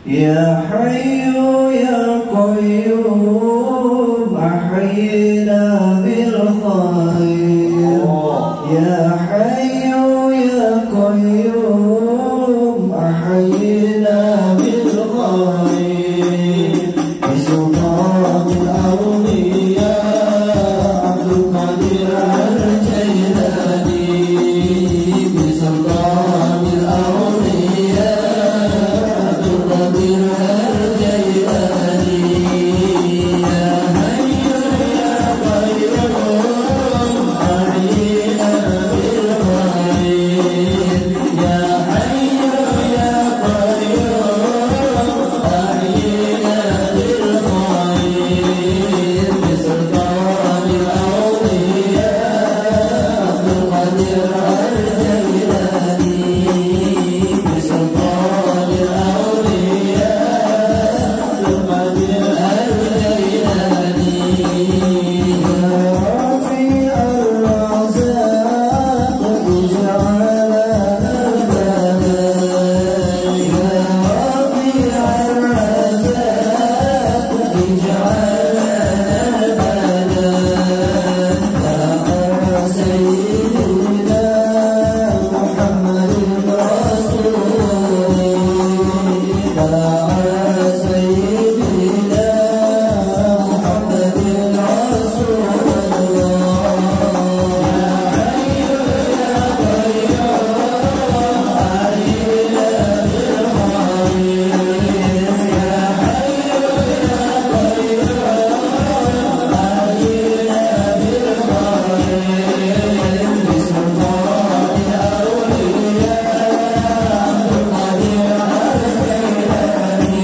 يا حي يا قيوم أحينا بالخير يا حي يا قيوم أحينا بالخير بسلطان الأولياء عبد القادر الجيلاني بسلطان الأولياء عبد القادر الجيلاني يا حي يا قيوم أحينا بالخير يا حي يا قيوم أحينا بالخير بسلطان الأولياء عبد القادر الجيلاني بسلطان الأولياء عبد القادر الجيلاني يا رفيع الرزاق اجعل البلاء يا رفيع الرزاق اجعل البلاء يا سيدنا محمد رسول يا سيدنا محمد رسول الله يا حي يا قيوم أحينا بالخير يا حي يا قيوم أحينا بالخير بسلطان الأولياء عبد القادر الجيلاني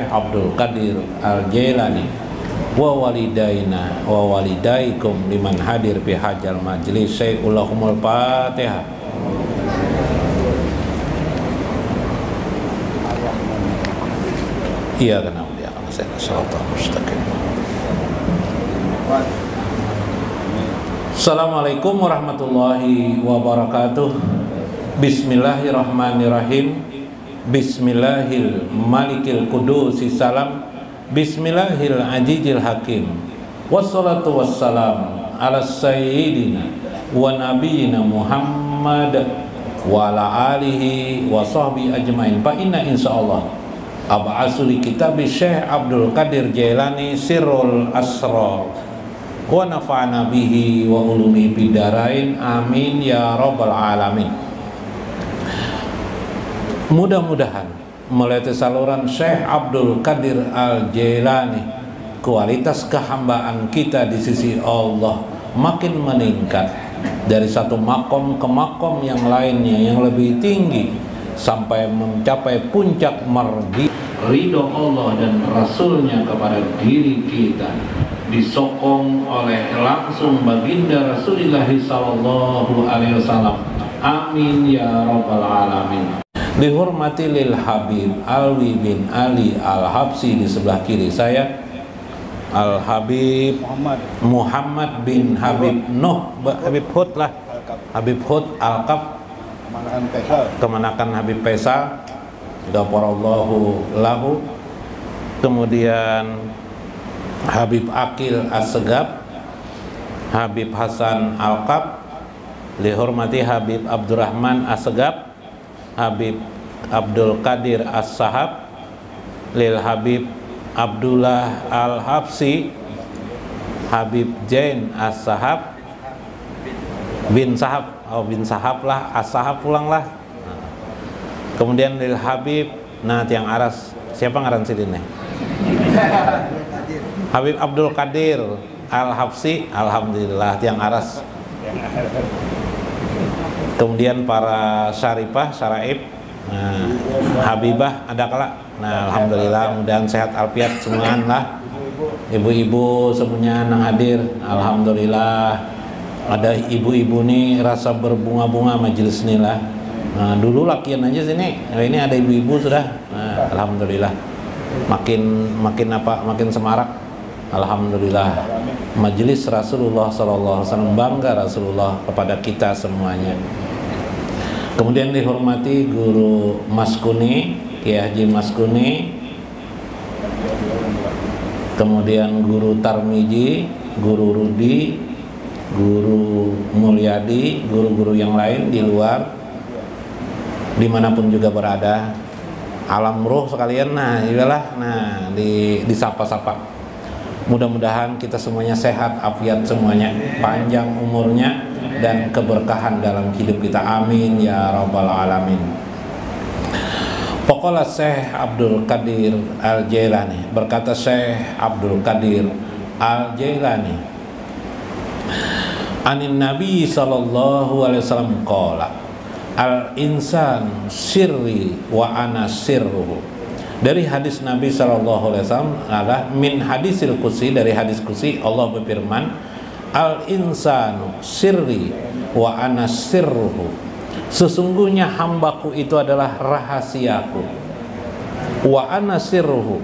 Abdul Qadir Al-Jailani wa walidaina wa walidaikum liman hadir fi hajal majlis. Allahumul Fatihah. Iya karena dia akan saya sallallahu mustaqim. Assalamualaikum warahmatullahi wabarakatuh. Bismillahirrahmanirrahim. Bismillahil malikil kudusi salam. Bismillahil ajijil hakim. Wassalatu wassalam ala sayyidina wa nabiyina Muhammad wa ala alihi wa sahbihi ajmain. Fa inna insyaallah ab'asuli kitab Syekh Abdul Qadir Jailani Sirrul Asrar wa nafa'ana bihi wa ulumi bidarain amin ya rabbal alamin. Mudah-mudahan melalui saluran Syekh Abdul Qadir Al-Jailani kualitas kehambaan kita di sisi Allah makin meningkat dari satu makom ke makom yang lainnya yang lebih tinggi sampai mencapai puncak mardi ridho Allah dan Rasulnya kepada diri kita, disokong oleh langsung baginda Rasulullah sallallahu alaihi wasallam. Amin ya rabbal alamin. Dihormati lil Habib Alwi bin Ali Al-Habsi di sebelah kiri saya, Al Habib Muhammad bin Habib Nuh Habib Hud lah, Habib Hud Al-Kaf Kemenakan Habib Faisal Ghafarallahu lahu. Kemudian Habib Akil As-Segab, Habib Hasan Al-Kaf, dihormati Habib Abdurrahman As-Segab, Habib Abdul Qadir As-Sahab, lil Habib Abdullah Al-Habsi, Habib Jain As-Sahab bin Sahab, bin Sahab lah, As-Sahab pulang lah. Kemudian lil Habib, nah tiang aras, siapa ngaran sidin nih? Habib Abdul Qadir Al-Habsi, alhamdulillah tiang aras. Kemudian para syarifah, syaraib, nah, Habibah ada kala. Nah alhamdulillah, mudahan sehat alfiat semuanya lah. Ibu-ibu semuanya nang hadir, alhamdulillah. Ada ibu-ibu nih rasa berbunga-bunga majelis nih lah. Nah, dulu lakian aja sini. Nah, ini ada ibu-ibu sudah. Nah, alhamdulillah. Makin semarak. Alhamdulillah. Majelis Rasulullah sallallahu alaihi wasallam, bangga Rasulullah kepada kita semuanya. Kemudian dihormati Guru Maskuni, Kiai Haji Maskuni. Kemudian Guru Tarmiji, Guru Rudi, Guru Mulyadi, guru-guru yang lain di luar dimanapun juga berada, alam roh sekalian. Nah iyalah, nah disapa-sapa. Mudah-mudahan kita semuanya sehat, afiat semuanya, panjang umurnya dan keberkahan dalam hidup kita. Amin ya rabbal alamin. Faqala Syekh Abdul Qadir Al-Jailani, berkata Syekh Abdul Qadir Al-Jailani, anin Nabi sallallahu alaihi wasallam qala al-insan sirri wa ana sirruhu. Dari hadis Nabi sallallahu alaihi wasallam adalah min hadisil qudsi, dari hadis qudsi Allah berfirman, al-insanu sirri wa ana sirruhu. Sesungguhnya hambaku itu adalah rahasiaku, wa ana sirruhu,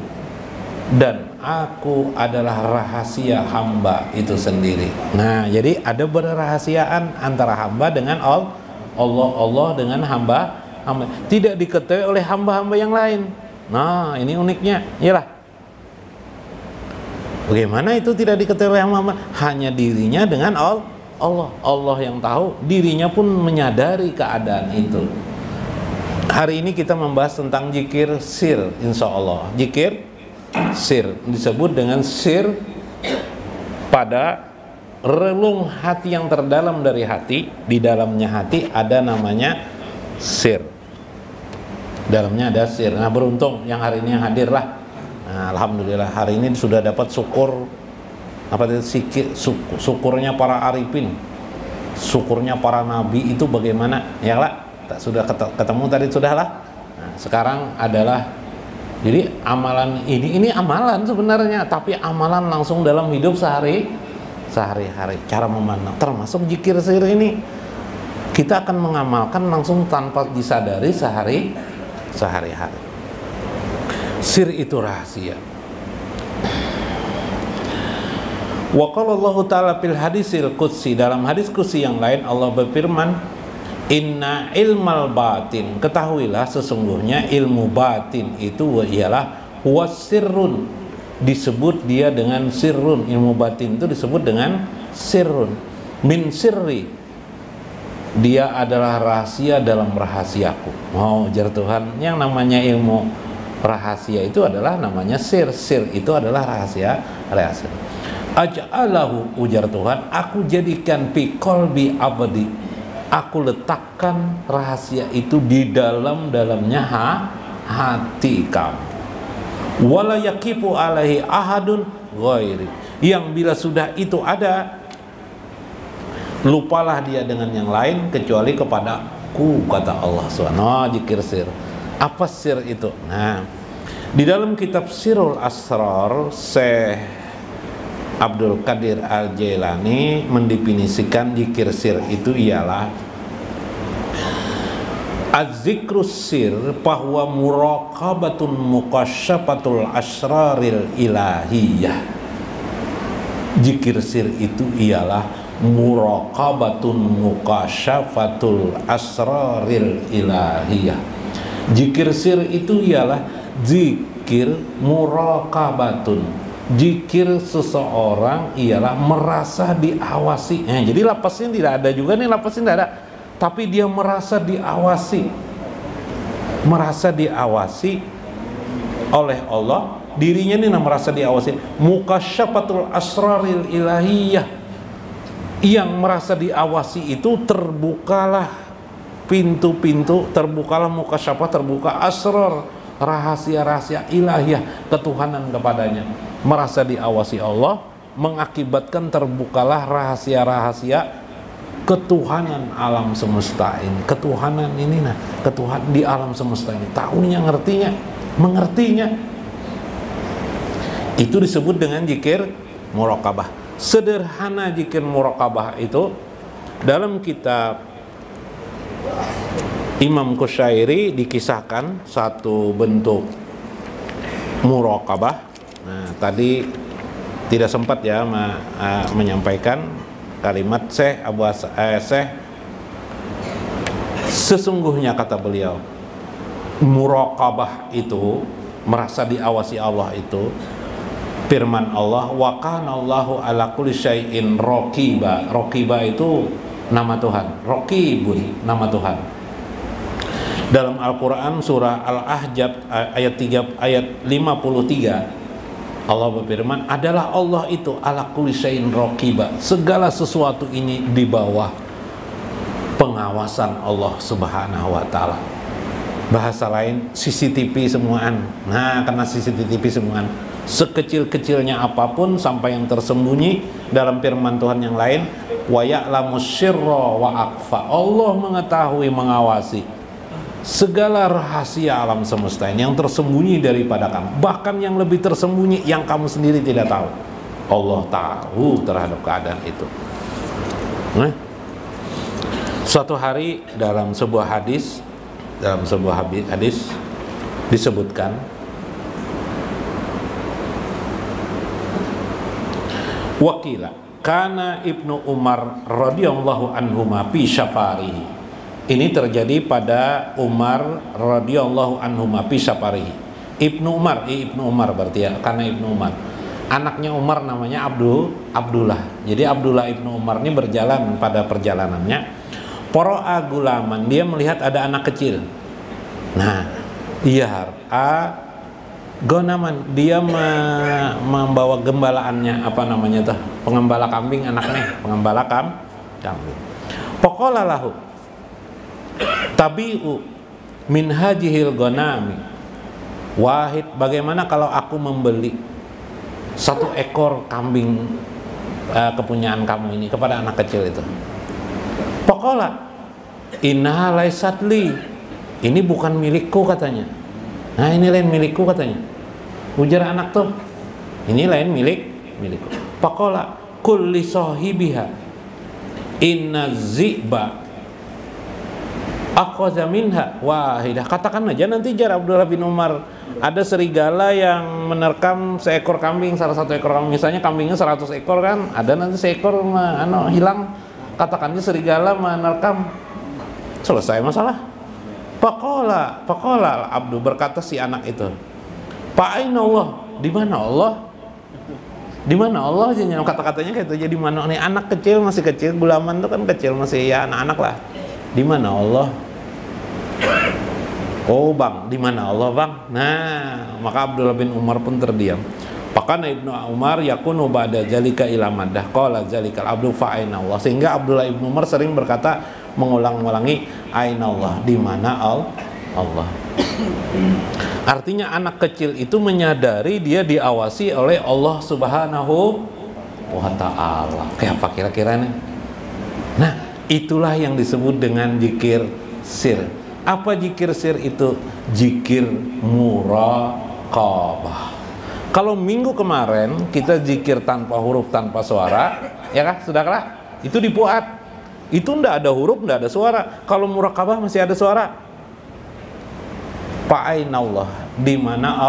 dan aku adalah rahasia hamba itu sendiri. Nah, jadi ada berrahasiaan antara hamba dengan Allah dengan hamba. Tidak diketahui oleh hamba-hamba yang lain. Nah, ini uniknya. Iyalah. Bagaimana itu tidak diketahui oleh hamba? Hanya dirinya dengan Allah. Allah yang tahu, dirinya pun menyadari keadaan itu. Hari ini kita membahas tentang zikir sir, insya Allah. Zikir sir disebut dengan sir pada relung hati yang terdalam dari hati. Di dalamnya hati ada namanya sir, dalamnya ada sir. Nah beruntung yang hari ini yang hadir lah. Nah, alhamdulillah hari ini sudah dapat syukur, apa itu syukurnya para arifin, syukurnya para nabi itu bagaimana ya lah. Sudah ketemu tadi sudah lah. Nah, sekarang adalah Jadi amalan ini amalan sebenarnya, tapi amalan langsung dalam hidup sehari-hari. Cara memandang termasuk zikir sir ini kita akan mengamalkan langsung tanpa disadari sehari-hari. Sir itu rahasia. Wa qala Allah Ta'ala fil hadisil qudsi, dalam hadis qudsi yang lain Allah berfirman, inna ilmal batin, ketahuilah sesungguhnya ilmu batin itu ialah huwa sirrun, disebut dia dengan sirrun. Ilmu batin itu disebut dengan sirrun. Min sirri, dia adalah rahasia dalam rahasiaku. Jar Tuhan, yang namanya ilmu rahasia itu adalah namanya sir. Sir itu adalah rahasia. Aj'alahu, ujar Tuhan, aku jadikan fi qalbi abdi, aku letakkan rahasia itu di dalamnya hati kamu. Wala yaqifu alaihi ahadun ghairi, yang bila sudah itu ada, lupalah dia dengan yang lain kecuali kepadaku, kata Allah SWT. Zikir sir. Apa sir itu? Nah, di dalam kitab Sirul Asrar, Syekh Abdul Qadir Al-Jailani mendefinisikan zikir sir itu ialah az-zikrus sir bahwa muraqabatun muqasyafatul asraril ilahiyah. Zikir sir itu ialah muraqabatun muqasyafatul asraril ilahiyah. Zikir sir itu ialah zikir muraqabatun. Zikir seseorang ialah merasa diawasi. Jadi lapasnya tidak ada juga nih, lapasnya tidak ada, tapi dia merasa diawasi, oleh Allah. Dirinya ini merasa diawasi. Mukasyafatul asraril ilahiyah, yang merasa diawasi itu terbukalah pintu-pintu, terbukalah mukasyafah, terbuka asrar, rahasia-rahasia ilahiyah, ketuhanan kepadanya. Merasa diawasi Allah mengakibatkan terbukalah rahasia-rahasia ketuhanan alam semesta ini. Ketuhanan ini, ketuhanan di alam semesta ini, tahunya, mengertinya. Itu disebut dengan zikir muraqabah. Sederhana zikir muraqabah itu dalam kitab Imam Qushairi dikisahkan satu bentuk muraqabah. Nah, tadi tidak sempat ya menyampaikan kalimat Syekh sesungguhnya kata beliau, muraqabah itu merasa diawasi Allah itu firman Allah, wa kana Allahu ala kulli syai'in raqiba. Raqiba itu nama Tuhan, raqibun nama Tuhan. Dalam Al-Quran surah Al-Ahzab ayat 53 Allah berfirman, adalah Allah itu ala kulli syai'in raqiba, segala sesuatu ini di bawah pengawasan Allah Subhanahu wa taala. Bahasa lain, CCTV semuaan. Nah, karena CCTV semuaan, sekecil-kecilnya apapun sampai yang tersembunyi. Dalam firman Tuhan yang lain, wa ya'lamu sirra wa akfa, Allah mengetahui, mengawasi segala rahasia alam semesta ini yang tersembunyi daripada kamu, bahkan yang lebih tersembunyi yang kamu sendiri tidak tahu. Allah tahu terhadap keadaan itu. Suatu hari dalam sebuah hadis disebutkan wakila kana Ibnu Umar radhiyallahu anhuma fi syafarihi. Ini terjadi pada Umar radhiyallahu anhu fi safarihi. Ibnu Umar berarti ya, karena Ibnu Umar. Anaknya Umar namanya Abdullah. Jadi Abdullah Ibnu Umar ini berjalan pada perjalanannya. Poro'a gulaman, dia melihat ada anak kecil. Nah, iya gonaman, dia membawa gembalaannya, apa namanya tuh? Pengembala kambing anaknya, pengembala kambing. Pokola lahu tabi'u min hajihil gonami wahid, bagaimana kalau aku membeli 1 ekor kambing kepunyaan kamu ini kepada anak kecil itu. Pokola innaha laysat li, ini bukan milikku katanya. Nah ini lain milikku katanya. Ujar anak tuh, ini lain milikku. Pakola kulli sahibiha inna zi'ba akhadha minha wahidah. Katakan aja nanti jar Abdullah bin Umar, ada serigala yang menerkam seekor kambing, salah satu ekor kambing, misalnya kambingnya 100 ekor kan, ada nanti seekor hilang, katakannya serigala menerkam, selesai masalah. Pakola Abdu, berkata si anak itu, Aina Allah, di mana Allah? Di mana Allah? Kata-katanya kayak itu. Jadi mana nih, anak kecil, masih kecil, gulaman tuh kan kecil, masih ya anak-anak lah. Di mana Allah? Oh bang, di mana Allah bang? Nah, maka Abdullah bin Umar pun terdiam. Pakana Ibnu Umar yakunu ba'da zalika ila maddah qala zalikal abdu fa aina Allah. Sehingga Abdullah bin Umar sering berkata, mengulang-ulangi aina Allah, di mana Allah. Artinya anak kecil itu menyadari dia diawasi oleh Allah Subhanahu wa ta'ala. Kayak apa kira-kira nih? Nah, itulah yang disebut dengan zikir sir. Apa zikir sir itu? Zikir muraqabah. Kalau minggu kemarin kita zikir tanpa huruf, tanpa suara, ya kan? Sudahlah, itu dibuat. Itu ndak ada huruf, ndak ada suara. Kalau muraqabah masih ada suara. Fa'aina Allah, di mana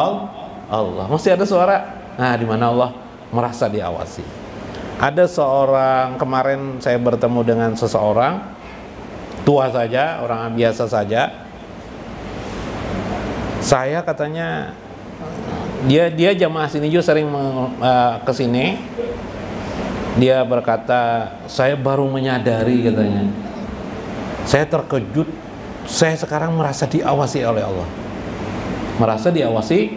Allah, masih ada suara. Nah, di mana Allah, merasa diawasi. Ada seorang, kemarin saya bertemu dengan seseorang tua saja, orang biasa saja. Saya katanya dia jamaah sini juga sering ke sini. Dia berkata, saya baru menyadari katanya. Saya terkejut, saya sekarang merasa diawasi oleh Allah. Merasa diawasi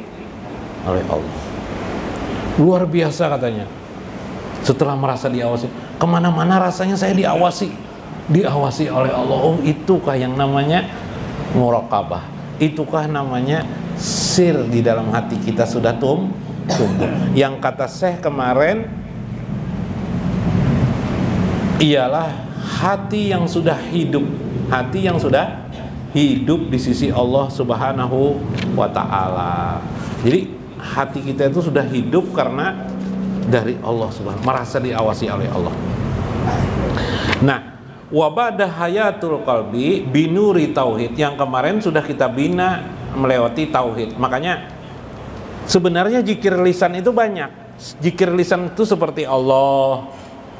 oleh Allah. Luar biasa katanya. Setelah merasa diawasi, kemana-mana rasanya saya diawasi oleh Allah. Oh, itukah yang namanya muraqabah? Itukah namanya sir di dalam hati kita sudah tumbuh? Yang kata Syekh kemarin, ialah hati yang sudah hidup, hati yang sudah hidup di sisi Allah Subhanahu wa ta'ala. Jadi hati kita itu sudah hidup karena dari Allah Subhanahu, merasa diawasi oleh Allah. Nah, wabada hayatul qalbi binuri tauhid, yang kemarin sudah kita bina melewati tauhid. Makanya sebenarnya zikir lisan itu banyak. Zikir lisan itu seperti Allah,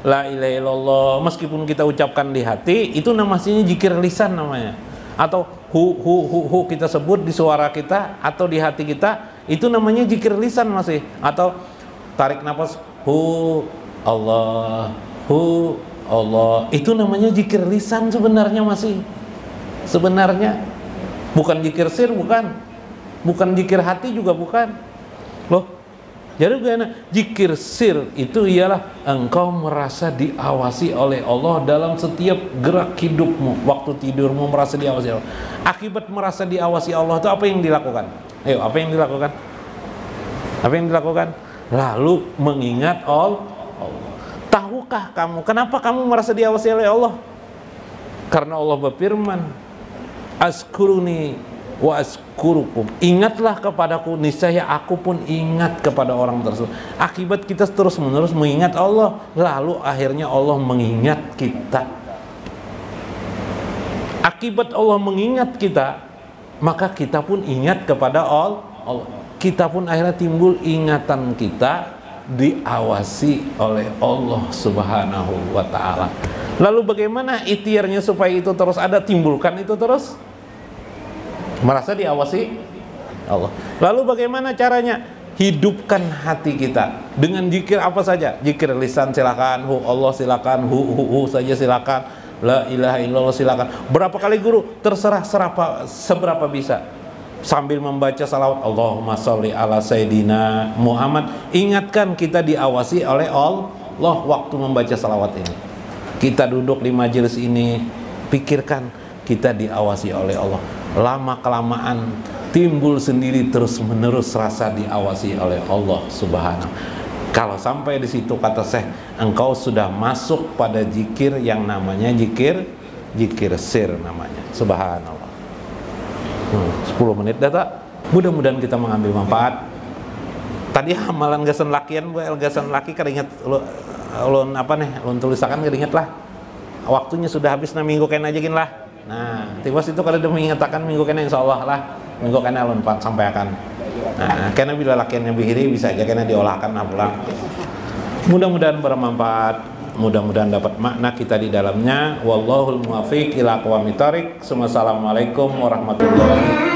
la ilaha illallah, meskipun kita ucapkan di hati, itu namanya zikir lisan namanya. Atau hu kita sebut di suara kita atau di hati kita, itu namanya zikir lisan masih. Atau tarik nafas Allah, itu namanya zikir lisan sebenarnya masih. Sebenarnya bukan zikir sir, bukan zikir hati juga bukan. Loh, jadi bagaimana? Zikir sir itu ialah engkau merasa diawasi oleh Allah dalam setiap gerak hidupmu. Waktu tidurmu merasa diawasi Allah. Akibat merasa diawasi Allah itu apa yang dilakukan? Ayo, apa yang dilakukan? Apa yang dilakukan? Lalu mengingat Allah. Tahukah kamu kenapa kamu merasa diawasi oleh Allah? Karena Allah berfirman, Azkuruni wa azkurukum, ingatlah kepadaku, niscaya aku pun ingat kepada orang tersebut. Akibat kita terus menerus mengingat Allah, lalu akhirnya Allah mengingat kita. Akibat Allah mengingat kita, maka kita pun ingat kepada Allah. Kita pun akhirnya timbul ingatan kita diawasi oleh Allah Subhanahu wa ta'ala. Lalu bagaimana ikhtiarnya supaya itu terus ada? Timbulkan itu terus, merasa diawasi Allah. Lalu bagaimana caranya? Hidupkan hati kita dengan zikir apa saja. Zikir lisan silakan, Allah silakan, saja silakan, la ilaha illallah silakan. Berapa kali guru? Terserah, seberapa bisa. Sambil membaca salawat Allahumma sholli ala Sayyidina Muhammad. Ingatkan kita diawasi oleh Allah waktu membaca salawat ini. Kita duduk di majelis ini, pikirkan kita diawasi oleh Allah. Lama kelamaan timbul sendiri terus menerus rasa diawasi oleh Allah Subhanahu. Kalau sampai di situ kata Syekh, engkau sudah masuk pada zikir yang namanya zikir sir namanya. Subhanallah. 10 menit dah tak? Mudah-mudahan kita mengambil manfaat. Tadi amalan gasan lakian, gasan laki keringet ulun apa nih, ulun tulisakan keringet lah. Waktunya sudah habis, nah minggu kena aja gin lah. Nah, tiba itu kalau udah mengatakan minggu kena insyaallah lah. Minggu kena ulun sampaikan. Nah, karena bila lakiannya bihiri bisa aja kena diolahkan nah pulang. Mudah-mudahan bermanfaat, mudah-mudahan dapat makna kita di dalamnya. Wallahul muwaffiq ila aqwamit thoriq. Wassalamualaikum warahmatullahi wabarakatuh.